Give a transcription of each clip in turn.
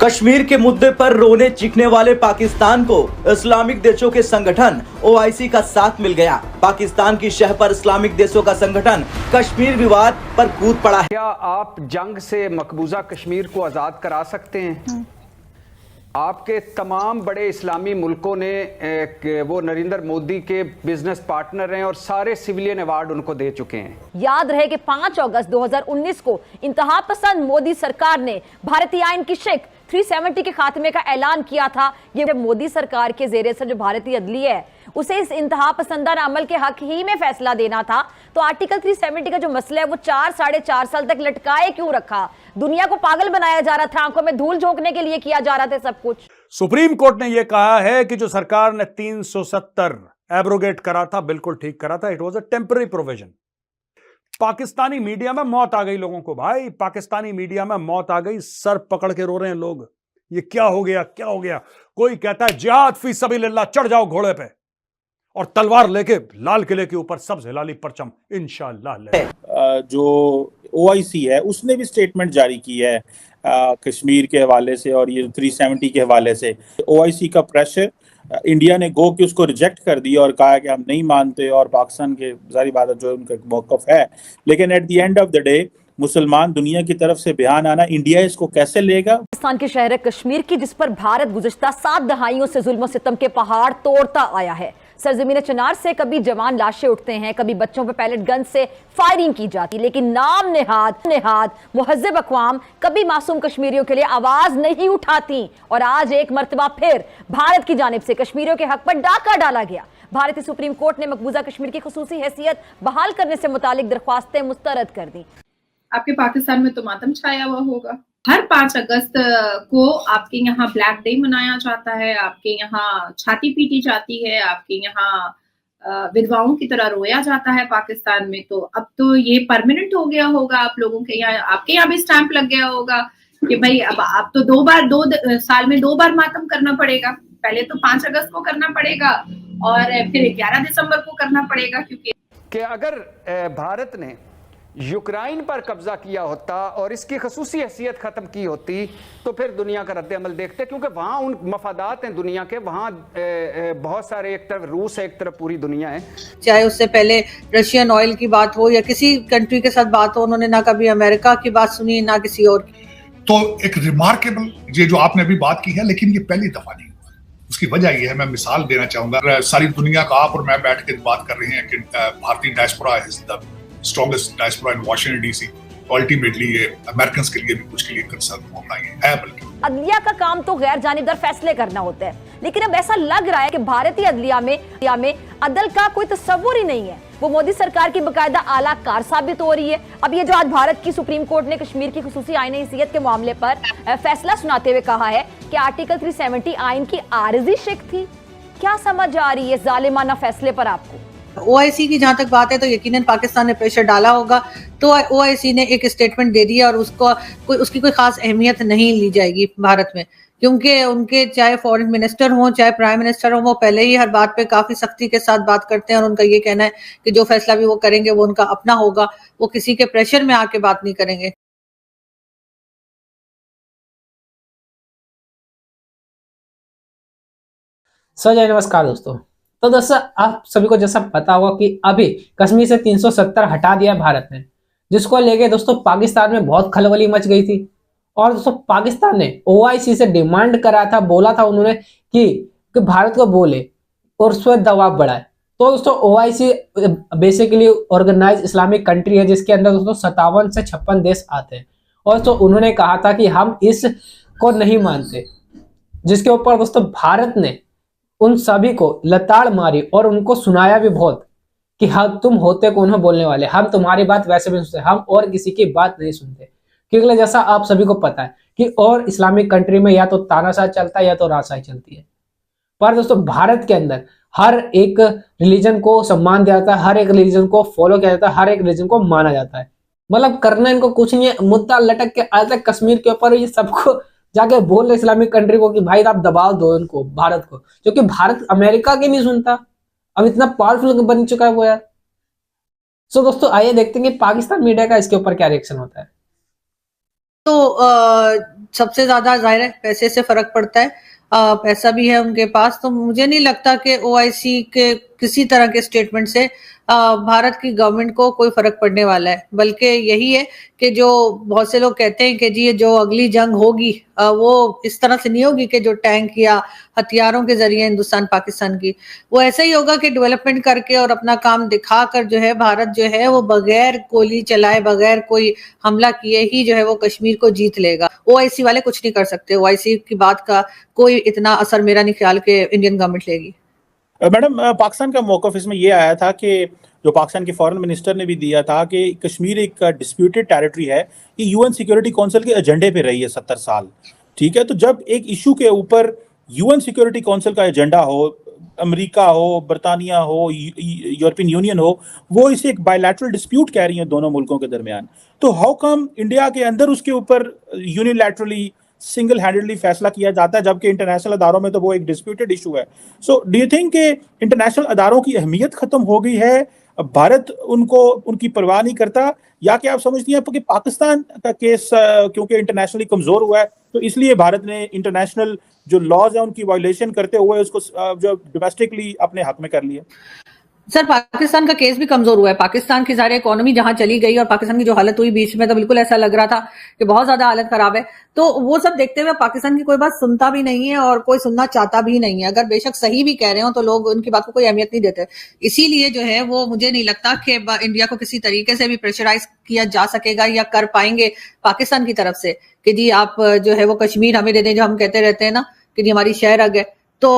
कश्मीर के मुद्दे पर रोने चीखने वाले पाकिस्तान को इस्लामिक देशों के संगठन ओआईसी का साथ मिल गया। पाकिस्तान की शह पर इस्लामिक देशों का संगठन कश्मीर विवाद पर कूद पड़ा है। क्या आप जंग से मकबूजा कश्मीर को आज़ाद करा सकते हैं? आपके तमाम बड़े इस्लामी मुल्कों ने वो नरेंद्र मोदी के बिजनेस पार्टनर हैं और सारे सिविलियन अवार्ड उनको दे चुके हैं। याद रहे कि 5 अगस्त 2019 को इंतहा पसंद मोदी सरकार ने भारतीय आइन की शिक 370 के खात्मे का ऐलान किया था। ये मोदी सरकार के जेर से जो भारतीय अदलिया है उसे इस इंतहा पसंदाना अमल के हक ही में फैसला देना था। तो आर्टिकल 370 का जो मसला है वो 4-4.5 साल तक लटकाए क्यों रखा? दुनिया को पागल बनाया जा रहा था, आंखों में धूल झोंकने के लिए किया जा रहा था सब कुछ। सुप्रीम कोर्ट ने यह कहा है कि जो सरकार ने 370 एब्रोगेट करा था बिल्कुल ठीक करा था। It was a temporary provision. Pakistani media में मौत आ गई लोगों को, भाई पाकिस्तानी मीडिया में मौत आ गई। सर पकड़ के रो रहे हैं लोग, ये क्या हो गया, क्या हो गया। कोई कहता है जिहाद फी सबीलिल्लाह, चढ़ जाओ घोड़े पे और तलवार लेके लाल किले के ऊपर सब्ज हिलाली परचम इंशाअल्लाह। जो ओआईसी है उसने भी स्टेटमेंट जारी की है कश्मीर के हवाले से और ये 370 के हवाले से। ओआईसी का प्रेशर इंडिया ने गो कि उसको रिजेक्ट कर दिया और कहा कि हम नहीं मानते, और पाकिस्तान के जारी बात है जो उनका मौकफ है। लेकिन at the end of the day मुसलमान दुनिया की तरफ से बयान आना, इंडिया इसको कैसे लेगा? पाकिस्तान के शहर कश्मीर की जिस पर भारत गुज़श्ता 7 दहाइयों से जुल्म सितम के पहाड़ तोड़ता आया है। सरजमीन चिनार से कभी जवान लाशें उठते हैं, कभी बच्चों पर पैलेट गन से फायरिंग की जाती, लेकिन नाम नेहाद मुहज्जब अक़वाम कभी मासूम कश्मीरियों के लिए आवाज नहीं उठाती। और आज एक मर्तबा फिर भारत की जानिब से कश्मीरियों के हक पर डाका डाला गया। भारतीय सुप्रीम कोर्ट ने मकबूजा कश्मीर की खुसूसी हैसियत बहाल करने से मुतालिक दरख्वास्तें मुस्तरद कर दी। आपके पाकिस्तान में तो मातम छाया हुआ होगा। हर 5 अगस्त को आपके यहाँ ब्लैक डे मनाया जाता है, आपके यहाँ छाती पीटी जाती है, आपके यहाँ विधवाओं की तरह रोया जाता है पाकिस्तान में। तो अब तो ये परमानेंट हो गया होगा आप लोगों के यहाँ, आपके यहाँ भी स्टैंप लग गया होगा कि भाई अब आप तो 2 साल में 2 बार मातम करना पड़ेगा। पहले तो 5 अगस्त को करना पड़ेगा और फिर 11 दिसंबर को करना पड़ेगा। क्योंकि अगर भारत ने यूक्रेन पर कब्जा किया होता और इसकी खसूसी हैसियत खत्म की होती तो फिर दुनिया का रद्द अमल देखते, क्योंकि वहाँ उन मफादात हैं दुनिया के। वहाँ बहुत सारे, एक तरफ रूस है, एक तरफ पूरी दुनिया है। चाहे उससे पहले रशियन ऑयल की बात हो या किसी कंट्री के साथ बात हो, उन्होंने ना कभी अमेरिका की बात सुनी ना किसी और की। तो एक रिमार्केबल ये जो आपने अभी बात की है, लेकिन ये पहली दफा नहीं हुआ। उसकी वजह ये है, मैं मिसाल देना चाहूंगा। सारी दुनिया का आप और मैं बैठ के बात कर रहे हैं कि भारतीय diaspora is the strongest diaspora in Washington DC. Ultimately ये अमेरिकन के लिए भी कुछ के लिए कंसर्न होना ही है। बल्कि अदलिया का काम तो गैर जानिबदार फैसले करना होता है, लेकिन अब ऐसा लग रहा है कि भारतीय अदलिया में अदल का कोई तस्वुर ही नहीं है। वो मोदी सरकार की बकायदा आला कार साबित हो रही है। अब ये जो आज भारत की सुप्रीम कोर्ट ने कश्मीर की खुसूसी आईनी हैसियत के मामले पर फैसला सुनाते हुए कहा है कि आर्टिकल 370 आइन की आरजी शिक थी। क्या समझ आ रही है जालिमाना फैसले पर आपको? ओआईसी की जहां तक बात है तो यकीनन पाकिस्तान ने प्रेशर डाला होगा, तो ओआईसी ने एक स्टेटमेंट दे दिया और उसकी कोई खास अहमियत नहीं ली जाएगी भारत में, क्योंकि उनके चाहे फॉरेन मिनिस्टर हों चाहे प्राइम मिनिस्टर हों, वो पहले ही हर बात पे काफी सख्ती के साथ बात करते हैं और उनका ये कहना है कि जो फैसला भी वो करेंगे वो उनका अपना होगा, वो किसी के प्रेशर में आके बात नहीं करेंगे। जय नमस्कार दोस्तों। तो दोस्तों आप सभी को जैसा पता होगा कि अभी कश्मीर से 370 हटा दिया भारत ने, जिसको लेके दोस्तों पाकिस्तान में बहुत खलबली मच गई थी। और दोस्तों पाकिस्तान ने ओआईसी से डिमांड करा था, बोला था उन्होंने कि भारत को बोले और उस पर दबाव बढ़ाए। तो दोस्तों OIC basically organise Islamic country है, जिसके अंदर दोस्तों 57 से 56 देश आते हैं। और तो उन्होंने कहा था कि हम इसको नहीं मानते, जिसके ऊपर दोस्तों भारत ने उन सभी को लताड़ मारी और उनको सुनाया भी बहुत कि हाँ तुम होते कौन हो बोलने वाले, हम तुम्हारी बात वैसे भी सुनते, हम और किसी की बात नहीं सुनते। क्योंकि जैसा आप सभी को पता है कि और इस्लामिक कंट्री में या तो तानाशाह चलता है या तो राजशाही चलती है, पर दोस्तों भारत के अंदर हर एक रिलीजन को सम्मान दिया जाता है, हर एक रिलीजन को फॉलो किया जाता है, हर एक रिलीजन को माना जाता है। मतलब करना इनको कुछ नहीं है, मुद्दा लटक के आज तक कश्मीर के ऊपर ये सबको जाके बोल रहे इस्लामिक कंट्री को कि भाई आप दबाव दो इनको, भारत को, क्योंकि भारत अमेरिका की नहीं सुनता। अब इतना पावरफुल बन चुका है वो यार। सो दोस्तों आइए देखते हैं कि पाकिस्तान मीडिया का इसके ऊपर क्या रिएक्शन होता है। तो सबसे ज्यादा जाहिर है पैसे से फर्क पड़ता है, पैसा भी है उनके पास, तो मुझे नहीं लगता कि ओआईसी के किसी तरह के स्टेटमेंट से भारत की गवर्नमेंट को कोई फर्क पड़ने वाला है। बल्कि यही है कि जो बहुत से लोग कहते हैं कि जी ये जो अगली जंग होगी वो इस तरह से नहीं होगी कि जो टैंक या हथियारों के जरिए हिंदुस्तान पाकिस्तान की, वो ऐसा ही होगा कि डेवलपमेंट करके और अपना काम दिखाकर जो है भारत जो है वो बगैर गोली चलाए, बगैर कोई हमला किए ही जो है वो कश्मीर को जीत लेगा। ओआईसी वाले कुछ नहीं कर सकते। ओआईसी की बात का कोई इतना असर मेरा नहीं ख्याल के इंडियन गवर्नमेंट लेगी। मैडम, पाकिस्तान का मौकफ इसमें यह आया था कि जो पाकिस्तान के फॉरेन मिनिस्टर ने भी दिया था कि कश्मीर एक डिस्प्यूटेड टेरिटरी है, ये यूएन सिक्योरिटी काउंसिल के एजेंडे पे रही है 70 साल। ठीक है, तो जब एक इशू के ऊपर यूएन सिक्योरिटी काउंसिल का एजेंडा हो, अमेरिका हो, बरतानिया हो, यूरोपियन यूनियन हो, वो इसे एक बायलैटरल डिस्प्यूट कह रही है दोनों मुल्कों के दरमियान, तो हाउ कम इंडिया के अंदर उसके ऊपर यूनिलैटरली सिंगल हैंडेडली फैसला किया जाता है, जबकि इंटरनेशनल अदारों में तो वो एक डिस्प्यूटेड इशू है। सो डू यू थिंक कि इंटरनेशनल अदारों की अहमियत खत्म हो गई है, भारत उनको उनकी परवाह नहीं करता, या कि आप समझती हैं कि पाकिस्तान का केस क्योंकि इंटरनेशनली कमजोर हुआ है तो इसलिए भारत ने इंटरनेशनल जो लॉज है उनकी वायलेशन करते हुए उसको जो डोमेस्टिकली अपने हक में कर लिया? सर, पाकिस्तान का केस भी कमजोर हुआ है। पाकिस्तान की सारी इकोनॉमी जहां चली गई और पाकिस्तान की जो हालत हुई बीच में, तो बिल्कुल ऐसा लग रहा था कि बहुत ज्यादा हालत खराब है। तो वो सब देखते हुए पाकिस्तान की कोई बात सुनता भी नहीं है और कोई सुनना चाहता भी नहीं है। अगर बेशक सही भी कह रहे हो तो लोग उनकी बात को कोई अहमियत नहीं देते। इसीलिए जो है वो मुझे नहीं लगता कि इंडिया को किसी तरीके से भी प्रेशराइज किया जा सकेगा या कर पाएंगे पाकिस्तान की तरफ से कि जी आप जो है वो कश्मीर हमें दे दें, जो हम कहते रहते हैं ना कि जी हमारी शहर अग है। तो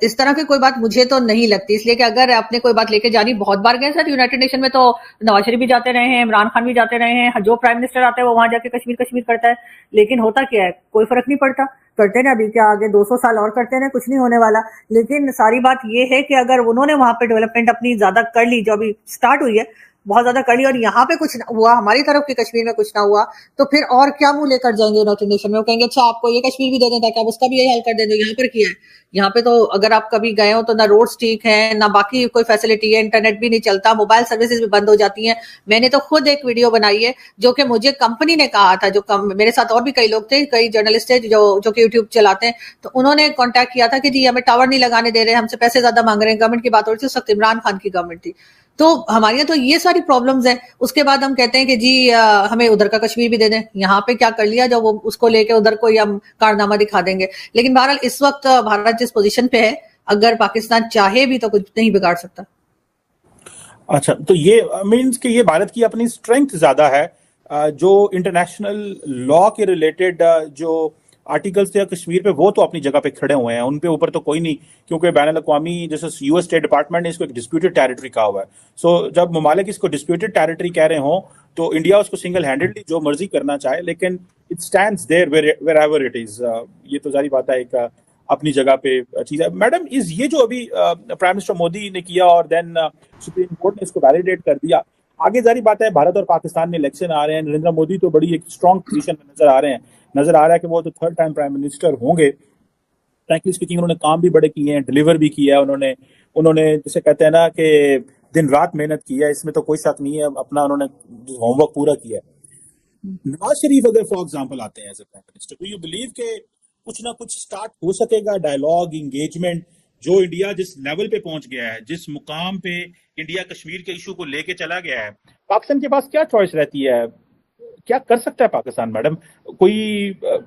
इस तरह की कोई बात मुझे तो नहीं लगती, इसलिए कि अगर आपने कोई बात लेके जानी, बहुत बार गए सर यूनाइटेड नेशन में, तो नवाज शरीफ भी जाते रहे हैं, इमरान खान भी जाते रहे हैं, जो प्राइम मिनिस्टर आता है वो वहां जाके कश्मीर कश्मीर करता है, लेकिन होता क्या है, कोई फर्क नहीं पड़ता। करते ना अभी क्या, आगे 200 साल और करते ना, कुछ नहीं होने वाला। लेकिन सारी बात ये है कि अगर उन्होंने वहां पे डेवलपमेंट अपनी ज्यादा कर ली, जो अभी स्टार्ट हुई है बहुत ज्यादा कर ली, और यहाँ पे कुछ हुआ, हमारी तरफ के कश्मीर में कुछ ना हुआ, तो फिर और क्या मुंह लेकर जाएंगे यूनाइटेड नेशन में? वो कहेंगे अच्छा आपको ये कश्मीर भी दे दें ताकि आप उसका भी यही हल कर दें जो यहाँ पर किया है। यहाँ पे तो अगर आप कभी गए हो तो ना रोड्स ठीक है, ना बाकी कोई फैसिलिटी है, इंटरनेट भी नहीं चलता, मोबाइल सर्विसेज भी बंद हो जाती हैं। मैंने तो खुद एक वीडियो बनाई है जो कि मुझे कंपनी ने कहा था, जो मेरे साथ और भी कई लोग थे, कई जर्नलिस्ट थे जो कि यूट्यूब चलाते हैं, तो उन्होंने कॉन्टैक्ट किया था कि जी हमें टावर नहीं लगाने दे रहे, हमसे पैसे ज्यादा मांग रहे हैं। गवर्नमेंट की बात हो रही थी, उस वक्त इमरान खान की गवर्नमेंट थी। तो हमारे यहाँ तो ये सारी प्रॉब्लम्स हैं। उसके बाद हम कहते हैं कि जी हमें उधर का कश्मीर भी दे दें, यहाँ पे क्या कर लिया जो वो उसको लेके उधर कोई हम कारनामा दिखा देंगे। लेकिन बहरहाल इस वक्त भारत जिस पोजीशन पे है, अगर पाकिस्तान चाहे भी तो कुछ नहीं बिगाड़ सकता। अच्छा, तो ये मीन्स कि ये भारत की अपनी स्ट्रेंथ ज्यादा है, जो इंटरनेशनल लॉ के रिलेटेड जो आर्टिकल्स थे कश्मीर पे, वो तो अपनी जगह पे खड़े हुए हैं, उन पे ऊपर तो कोई नहीं, क्योंकि बैन अल-अक़वामी जैसे यूएस स्टेट डिपार्टमेंट ने इसको एक डिस्प्यूटेड टेरिटरी कहा हुआ है। सो जब ममालिक इसको डिस्प्यूटेड टेरिटरी कह रहे हों तो इंडिया उसको सिंगल हैंडेडली जो मर्जी करना चाहे, लेकिन it stands there wherever it is. ये तो जारी बात है, एक अपनी जगह पे चीज है। मैडम, इस ये जो अभी प्राइम मिनिस्टर मोदी ने किया और देन सुप्रीम कोर्ट ने इसको वैलिडेट कर दिया, आगे जारी बात है भारत और पाकिस्तान में इलेक्शन आ रहे हैं, नरेंद्र मोदी तो बड़ी एक स्ट्रॉन्ग पोजीशन में नजर आ रहा है कि वो तो थर्ड टाइम प्राइम मिनिस्टर होंगे। फ्रैंकली स्पीकिंग उन्होंने काम भी बड़े किए हैं, डिलीवर भी किया है उन्होंने जैसे कहते हैं ना कि दिन रात मेहनत की है, इसमें तो कोई शक नहीं है, अपना उन्होंने होमवर्क पूरा किया है। नवाज शरीफ अगर फॉर एग्जाम्पल आते हैं एज ए प्राइम मिनिस्टर, तो यू बिलीव के कुछ ना कुछ स्टार्ट हो सकेगा डायलॉग, इंगेजमेंट? जो इंडिया जिस लेवल पे पहुंच गया है, जिस मुकाम पे इंडिया कश्मीर के इशू को लेके चला गया है, पाकिस्तान के पास क्या चॉइस रहती है? क्या कर सकता है पाकिस्तान मैडम? कोई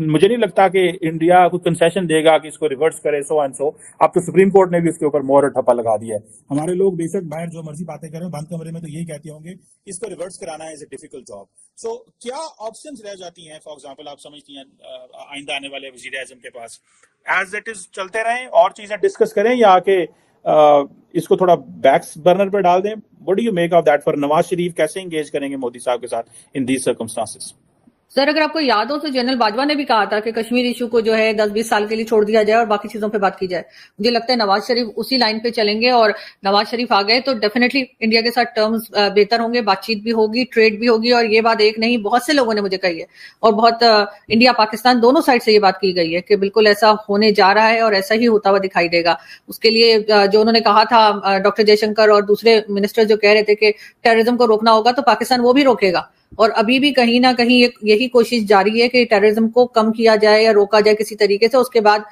मुझे नहीं लगता कि इंडिया कोई कंसेशन देगा कि इसको रिवर्स करे, सो एंड सो। अब तो सुप्रीम कोर्ट ने भी उसके ऊपर मोहर ठप्पा लगा दिया है। हमारे लोग बेशक बाहर जो मर्जी बातें करें, बंद कमरे में तो यही कहते होंगे इसको रिवर्स कराना इज ए डिफिकल्ट जॉब। सो क्या ऑप्शंस रह जाती हैं फॉर एग्जांपल, आप समझती हैं आइंदा आने वाले वजीर आजम के पास? एज इट इज चलते रहें और चीजें डिस्कस करें, या आके इसको थोड़ा बैक्स बर्नर पर डाल दें? What do you make of that for Nawaz Sharif? कैसे एंगेज करेंगे मोदी साहब के साथ इन दीज सर्कमस्टांसेस? सर, अगर आपको याद हो तो जनरल बाजवा ने भी कहा था कि कश्मीर इशू को जो है 10-20 साल के लिए छोड़ दिया जाए और बाकी चीजों पे बात की जाए। मुझे लगता है नवाज शरीफ उसी लाइन पे चलेंगे, और नवाज शरीफ आ गए तो डेफिनेटली इंडिया के साथ टर्म्स बेहतर होंगे, बातचीत भी होगी, ट्रेड भी होगी। और ये बात एक नहीं, बहुत से लोगों ने मुझे कही है, और बहुत इंडिया पाकिस्तान दोनों साइड से ये बात की गई है कि बिल्कुल ऐसा होने जा रहा है और ऐसा ही होता हुआ दिखाई देगा। उसके लिए जो उन्होंने कहा था डॉक्टर जयशंकर और दूसरे मिनिस्टर जो कह रहे थे कि टेररिज्म को रोकना होगा तो पाकिस्तान वो भी रोकेगा, और अभी भी कहीं ना कहीं यही कोशिश जारी है कि टेररिज्म को कम किया जाए या रोका जाए किसी तरीके से। उसके बाद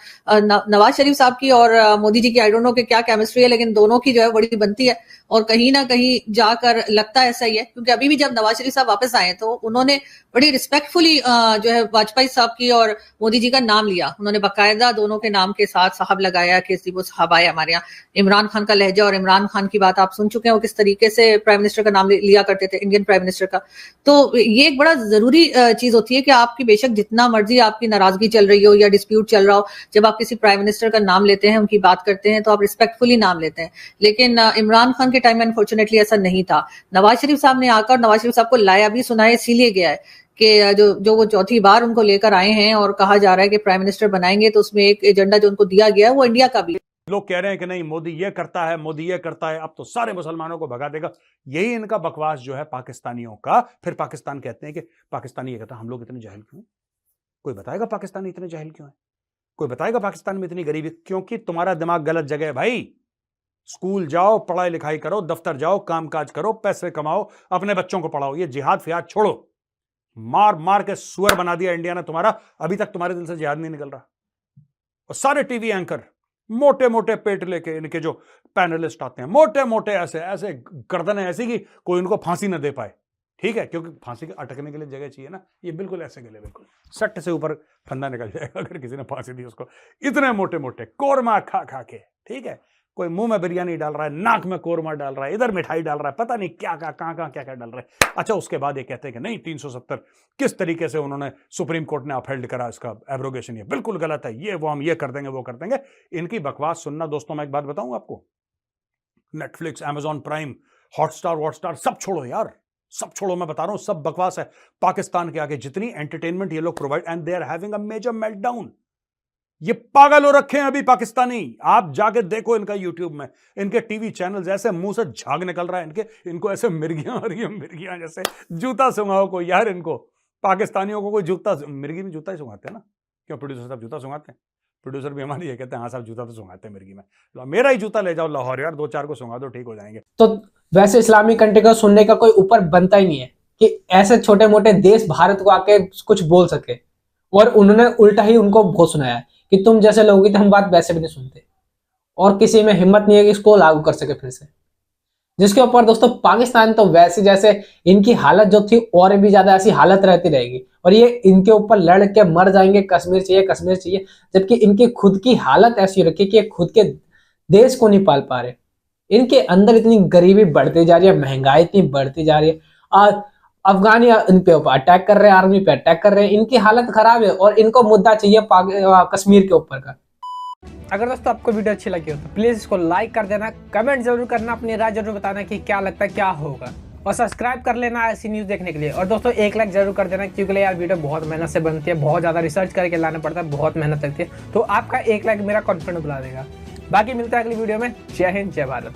नवाज शरीफ साहब की और मोदी जी की आई डोंट नो कि क्या केमिस्ट्री है, लेकिन दोनों की जो है बड़ी बनती है और कहीं ना कहीं जाकर लगता ऐसा ही है। क्योंकि अभी भी जब नवाज शरीफ साहब वापस आए तो उन्होंने बड़ी रिस्पेक्टफुली जो है वाजपेयी साहब की और मोदी जी का नाम लिया। उन्होंने बाकायदा दोनों के नाम के साथ साहब लगाया कि वो साहब आए हमारे यहाँ। इमरान खान का लहजा और इमरान खान की बात आप सुन चुके हैं, वो किस तरीके से प्राइम मिनिस्टर का नाम लिया करते थे, इंडियन प्राइम मिनिस्टर का। तो ये एक बड़ा जरूरी चीज होती है कि आपकी बेशक जितना मर्जी आपकी नाराजगी चल रही हो या डिस्प्यूट चल रहा हो, जब आप किसी प्राइम मिनिस्टर का नाम लेते हैं, उनकी बात करते हैं, तो आप रिस्पेक्टफुली नाम लेते हैं। लेकिन इमरान खान के टाइम में अनफॉर्चुनेटली ऐसा नहीं था। नवाज शरीफ साहब ने आकर नवाज शरीफ साहब को लाया भी सुनाया इसीलिए गया है कि जो वो चौथी बार उनको लेकर आए हैं और कहा जा रहा है कि प्राइम मिनिस्टर बनाएंगे, तो उसमें एक एजेंडा जो उनको दिया गया है वो इंडिया का भी। लोग कह रहे हैं कि नहीं मोदी ये करता है, मोदी ये करता है, अब तो सारे मुसलमानों को भगा देगा। यही इनका बकवास जो है पाकिस्तानियों का। फिर पाकिस्तान कहते हैं कि पाकिस्तानी ये कहता है हम लोग इतने जाहिल क्यों हैं? कोई बताएगा पाकिस्तानी इतने जाहिल क्यों है? कोई बताएगा पाकिस्तान में इतनी गरीबी? क्योंकि तुम्हारा दिमाग गलत जगह है भाई। स्कूल जाओ, पढ़ाई लिखाई करो, दफ्तर जाओ, कामकाज करो, पैसे कमाओ, अपने बच्चों को पढ़ाओ। ये जिहाद फिहाद छोड़ो। मार मार के सुअर बना दिया इंडिया ने तुम्हारा, अभी तक तुम्हारे दिल से जिहाद नहीं निकल रहा। और सारे टीवी एंकर मोटे मोटे पेट लेके, इनके जो पैनलिस्ट आते हैं मोटे मोटे ऐसे ऐसे गर्दनें ऐसी कि कोई उनको फांसी ना दे पाए। ठीक है, क्योंकि फांसी के अटकने के लिए जगह चाहिए ना। ये बिल्कुल ऐसे गले, बिल्कुल सट्ट से ऊपर फंदा निकल जाएगा अगर किसी ने फांसी दी उसको। इतने मोटे मोटे कोरमा खा खा के। ठीक है, कोई मुंह में बिरयानी डाल रहा है, नाक में कोरमा डाल रहा है, इधर मिठाई डाल रहा है, पता नहीं क्या कहां क्या क्या डाल रहा है। अच्छा, उसके बाद ये कहते हैं कि नहीं 370 किस तरीके से उन्होंने सुप्रीम कोर्ट ने अपहेल्ड करा इसका एब्रोगेशन, ये बिल्कुल गलत है, ये वो हम ये कर देंगे वो कर देंगे। इनकी बकवास सुनना दोस्तों। मैं एक बात बताऊं आपको, नेटफ्लिक्स, अमेजॉन प्राइम, हॉटस्टार सब छोड़ो यार, सब छोड़ो। मैं बता रहा हूं सब बकवास है। पाकिस्तान के आगे जितनी एंटरटेनमेंट ये लोग provide, and they are having a major meltdown. ये पागल हो रखे हैं अभी पाकिस्तानी। आप जाके देखो इनका यूट्यूब में, इनके टीवी चैनल्स, ऐसे मुंह से झाग निकल रहा है इनको ऐसे मिर्गियां आ रही है, मिर्गियां जैसे। जूता सुंघाओ को यार, इनको पाकिस्तानियों को कोई जूता, मिर्गी में जूता ही सुंघाते हैं ना। क्यों प्रोड्यूसर साहब जूता सुंघाते हैं? प्रोड्यूसर भी हमारे ये कहते हैं हाँ साहब जूता तो सुंघाते हैं मिर्गी में। मेरा ही जूता ले जाओ लाहौर यार, 2-4 को सुंघा दो, ठीक हो जाएंगे। तो वैसे इस्लामिक कंट्री को सुनने का कोई ऊपर बनता ही नहीं है कि ऐसे छोटे मोटे देश भारत को आके कुछ बोल सके। और उन्होंने उल्टा ही उनको बहुत सुनाया है कि तुम जैसे लोग तो हम बात वैसे भी नहीं सुनते, और किसी में हिम्मत नहीं है कि इसको लागू कर सके फिर से। जिसके ऊपर दोस्तों पाकिस्तान तो वैसे जैसे इनकी हालत जो थी और भी ज्यादा ऐसी हालत रहती रहेगी, और ये इनके ऊपर लड़ के मर जाएंगे कश्मीर चाहिए कश्मीर चाहिए, जबकि इनकी खुद की हालत ऐसी रखी कि खुद के देश को नहीं पाल पा रहे। इनके अंदर इतनी गरीबी बढ़ती जा रही है, महंगाई इतनी बढ़ती जा रही है, अफगानी इन पे अटैक कर रहे हैं, आर्मी पे अटैक कर रहे हैं, इनकी हालत खराब है और इनको मुद्दा चाहिए कश्मीर के ऊपर का। अगर दोस्तों आपको वीडियो अच्छी लगी हो तो प्लीज इसको लाइक कर देना, कमेंट जरूर करना, अपनी राय जरूर बताना कि क्या लगता है क्या होगा, और सब्सक्राइब कर लेना ऐसी न्यूज़ देखने के लिए। और दोस्तों 1 लाइक जरूर कर देना, क्योंकि यार वीडियो बहुत मेहनत से बनती है, बहुत ज़्यादा रिसर्च करके लाना पड़ता है, बहुत मेहनत लगती है। तो आपका 1 लाइक मेरा कॉन्फिडेंस बढ़ा देगा। बाकी मिलता है अगली वीडियो में। जय हिंद, जय भारत।